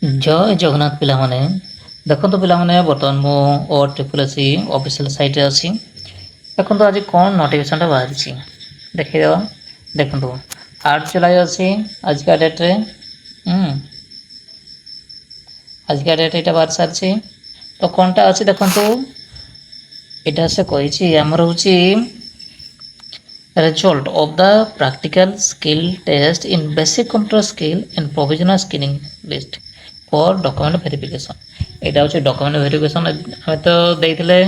जय जगन्नाथ पिलामाने देखो पिलामाने बर्तमान मो ओ ट्रिपल एस ऑफिशियल साइट रे अछि देखो आज कौन नोटिफिकेशन बाहरी देखिए देखो 8 जुलाई अछि आज का डेट रे आज का डेट एटा बाहर सारछि तो कोनटा अछि देखो एटा से कहिछि हमर होछि result of the practical skill test in basic computer skill and provisional screening list for document verification एटा होछि document verification हमें तो देइथिले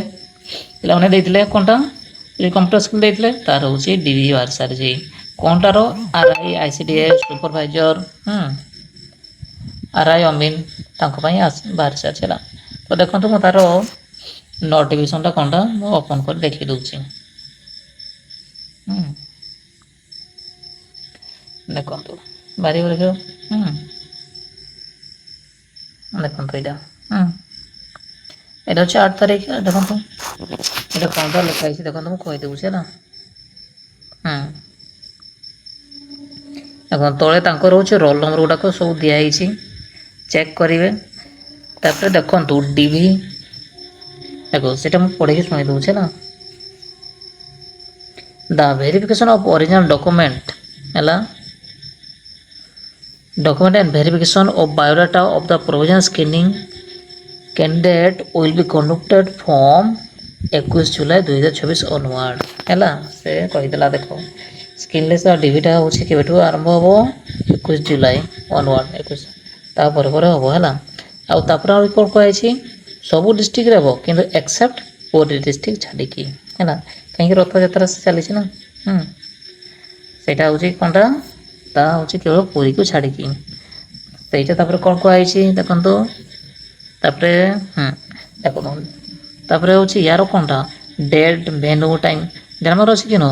पिला माने देइथिले कोनटा जे कंप्यूटर स्किल देइथिले तार होछि डीवी बाहर सारछि कोनटा रो आरआई आईसीडीएस सुपरवाइजर आरआई अमीन तांको पई बाहर सारछला तो देखंतु म तारो नोटिफिकेशन टा कोनटा म ओपन कर देखि दउछि देखो बारी देखो देखो यहाँ এটা হচ্ছে 8 তারিখ দেখুন তো এটা কোনটা লেখা আছে দেখুন তো কই দেউছে না এখন তলে তাঙ্কর হচ্ছে রোল নম্বর গুডাক সব দিয়া হইছি চেক করিবে তারপরে দেখুন তো ডিভি দেখো সেটা মু পড়াইকে শুনাই দেউছে না the verification of original document ela document and verification of biodata of the provisional screening candidate will be conducted from 21 July 2024 onward हैला से कहि देला देखो स्किनलेस और डीवीटा होछि केबेठु आरंभ होबो 21 जुलाई onward 21 ता पर होबो हैला आ ता पर रिकॉर्ड कहै छी सब डिस्ट्रिक्ट रहबो किंतु एक्सेप्ट पुरी डिस्ट्रिक्ट छाडी की हैला कहीं रथ यात्रा से चली ना सेटा होछि कोनटा ता होछि केवल पुरी को छाडी की सेटा तापर कोन को आइछि देखन तो तापरे देखो तापरे होछि यारो कोनटा डेट वेन्यू टाइम जनमर होछि किनो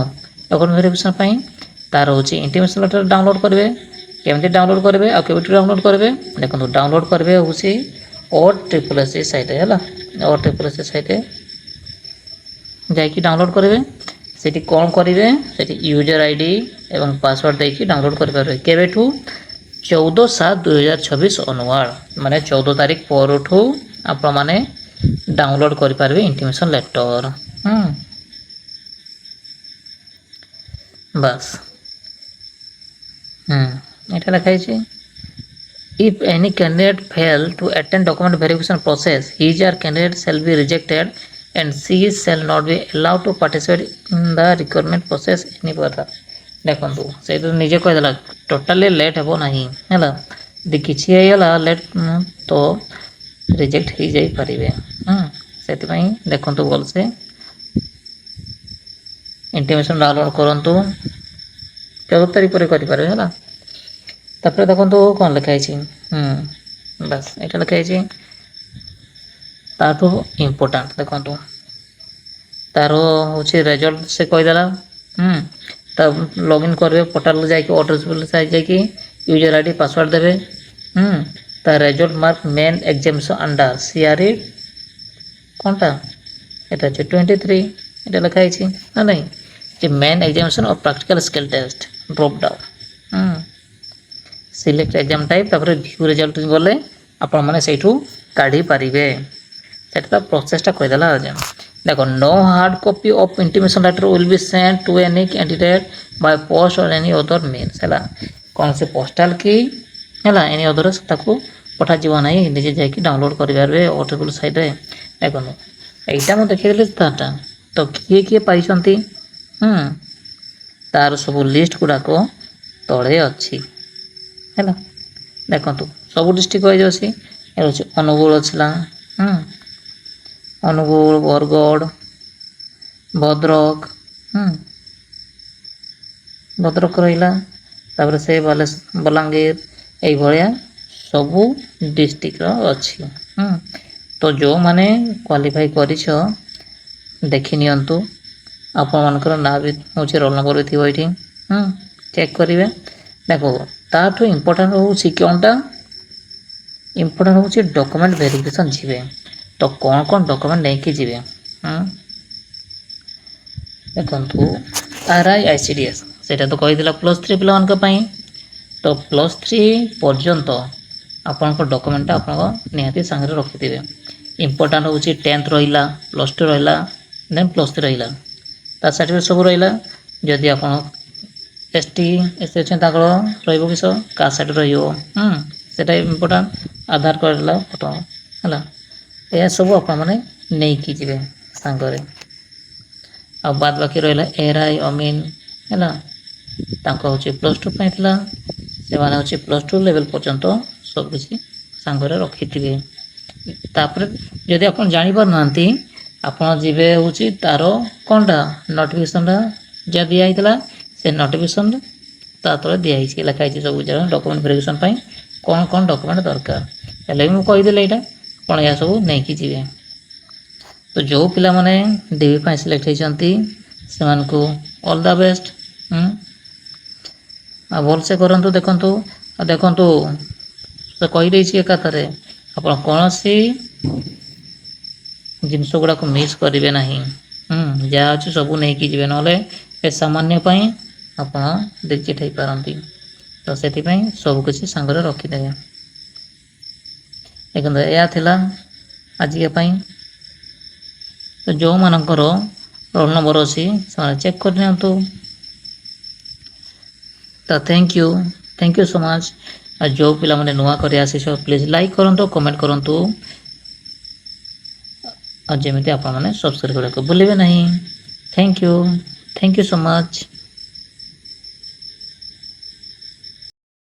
डॉक्यूमेंट वेरिफिकेशन पई तार होछि इंटीमेशन लेटर डाउनलोड करबे केमति डाउनलोड करबे आ केबे डाउनलोड करबे देखन तो डाउनलोड करबे होछि ओ ट्रिपल एस साइट हैला ओ ट्रिपल एस साइट जाइकी डाउनलोड करेंगे सेठी कौन करेंगे सेठी यूजर आईडी एवं पासवर्ड देकी डाउनलोड कर पारे केबेठू 14/7/2026 ऑनवर्ड माने 14 तारीख परठू आपण माने डाउनलोड कर पारे इंटीमेशन लेटर बस एटा लिखाई छी if any candidate fail to attend document verification process his or candidate shall be rejected and she shall not be allowed to participate in the recruitment process any further देखंतु से तो निजे कह देला totally late हेबो नाही हैला दि किछि हेला लेट तो रिजेक्ट ही जाई परिबे सेति पई देखंतु बोल से इंटीमेशन डाउनलोड करंतु 14 तारिख पर करि पारे हैला तापर देखंतु कोन लिखाई छी बस एटा लिखाई छी ताठो इम्पोर्टेंट देखंतु तारो होछि रिजल्ट से कहि देला तब लॉगिन करबे पोर्टल जाय के ऑर्डर साइज जाय के यूजर आईडी पासवर्ड देबे ता result mark main examination under CRE कोनटा एटा 23 एटा लिखाई छी ना नहीं जे main examination of practical skill test drop down select exam type तापर व्यू रिजल्ट गले आपण माने सेठू काढी पारिबे सेटा प्रोसेसटा कहि देला देखो no hard copy of intimation letter will be sent to any candidate by post or any other means हैला कौन से पोस्टल की हैला एनी अदर ताको पठा जीवा नाही निजे जाय की डाउनलोड करिबारे ऑटोबुल साइट रे देखो एटा म देखिले ताटा तो किए पाइछंती तार सब लिस्ट गुडा को तळे अछि हैला देखंतु सब डिस्ट्रिक्ट वाइज अछि एरोछि अनुगुल छला अनुगुल बरगढ़ भद्रक भद्रक रहिला तापर से बलांगीर एई भलिया सबु डिस्ट्रिक्ट रो अछि तो जो माने क्वालिफाई करिछो देखि नियंतु आपण मानकर ना भी होछि रोल नंबर भी थिबो इठी चेक करिवे देखो ताठो इंपोर्टेंट होछि कोनटा इंपोर्टेंट होछि डॉक्यूमेंट वेरिफिकेशन जिवे तो कौन कौन डॉक्यूमेंट नहीं कि जीवे देखंतु आरआई आईसीडीएस सेटा तो कहि दिला +3 पिला मान का पई तो +3 पर्यंत ଆପଣଙ୍କ ଡକୁମେଣ୍ଟଟା ଆପଣଙ୍କ ନିହାତି ସାଙ୍ଗରେ ରଖିଥିବେ। ଇମ୍ପୋର୍ଟାଣ୍ଟ ହେଉଛି 10th ରହିଲା, +2 ରହିଲା, ଦେନ୍ +3 ରହିଲା, ତା ସାର୍ଟିଫିକେଟ୍ ସବୁ ରହିଲା। ଯଦି ଆପଣ ST SC ଅଛନ୍ତି ତାଙ୍କର ରହିବ କିସ କାଷ୍ଟ ସାର୍ଟିଫିକେଟ୍ ରହିବ, ସେଇଟା ଇମ୍ପୋର୍ଟାଣ୍ଟ। ଆଧାର କାର୍ଡ଼ ହେଲା ଫଟୋ ହେଲା, ଏହା ସବୁ ଆପଣମାନେ ନେଇକି ଯିବେ ସାଙ୍ଗରେ। ଆଉ ବାଦ ବାକି ରହିଲା ଏRI ଅମିନ ହେଲା, ତାଙ୍କ ହେଉଛି +2 ପାଇଁ ଥିଲା, ସେମାନେ ହେଉଛି +2 ଲେଭେଲ୍ ପର୍ଯ୍ୟନ୍ତ ସବୁକିଛି ସାଙ୍ଗରେ ରଖିଥିବେ। ତାପରେ ଯଦି ଆପଣ ଜାଣିପାରୁନାହାନ୍ତି ଆପଣ ଯିବେ ହେଉଛି ତାର କ'ଣଟା ନୋଟିଫିକେସନ୍ଟା ଯାହା ଦିଆହେଇଥିଲା ସେ ନୋଟିଫିକେସନ୍ ତା ତଳେ ଦିଆହେଇଛି, ଲେଖା ହେଇଛି ସବୁ ଯାକ ଡକୁମେଣ୍ଟ ଭେରିଫିକେସନ୍ ପାଇଁ କ'ଣ ଡକୁମେଣ୍ଟ ଦରକାର। ହେଲେ ବି ମୁଁ କହିଦେଲି ଏଇଟା ଆପଣ ଏହା ସବୁ ନେଇକି ଯିବେ। ତ ଯେଉଁ ପିଲାମାନେ DB ପାଇଁ ସିଲେକ୍ଟ ହେଇଛନ୍ତି ସେମାନଙ୍କୁ ଅଲ୍ ଦ ବେଷ୍ଟ। ଆଉ ଭଲସେ କରନ୍ତୁ, ଦେଖନ୍ତୁ ସେ କହିଦେଇଛି ଏକାଥରେ ଆପଣ କୌଣସି ଜିନିଷ ଗୁଡ଼ାକ ମିସ୍ କରିବେ ନାହିଁ। ଯାହା ଅଛି ସବୁ ନେଇକି ଯିବେ, ନହେଲେ ଏ ସାମାନ୍ୟ ପାଇଁ ଆପଣ ରିଜେକ୍ଟ ହେଇପାରନ୍ତି। ତ ସେଥିପାଇଁ ସବୁକିଛି ସାଙ୍ଗରେ ରଖିଦେବେ। ଦେଖନ୍ତୁ ଏହା ଥିଲା ଆଜିକା ପାଇଁ। ତ ଯେଉଁମାନଙ୍କର ରୋଲ୍ ନମ୍ବର ଅଛି ସେମାନେ ଚେକ୍ କରିନିଅନ୍ତୁ। ତ ଥ୍ୟାଙ୍କ ୟୁ ସୋ ମଚ୍। ଆଉ ଯେଉଁ ପିଲାମାନେ ନୂଆ କରି ଆସିଛ ପ୍ଲିଜ୍ ଲାଇକ୍ କରନ୍ତୁ, କମେଣ୍ଟ କରନ୍ତୁ, ଆଉ ଯେମିତି ଆପଣମାନେ ସବସ୍କ୍ରାଇବ୍ କରିବାକୁ ଭୁଲିବେ ନାହିଁ। Thank you so much.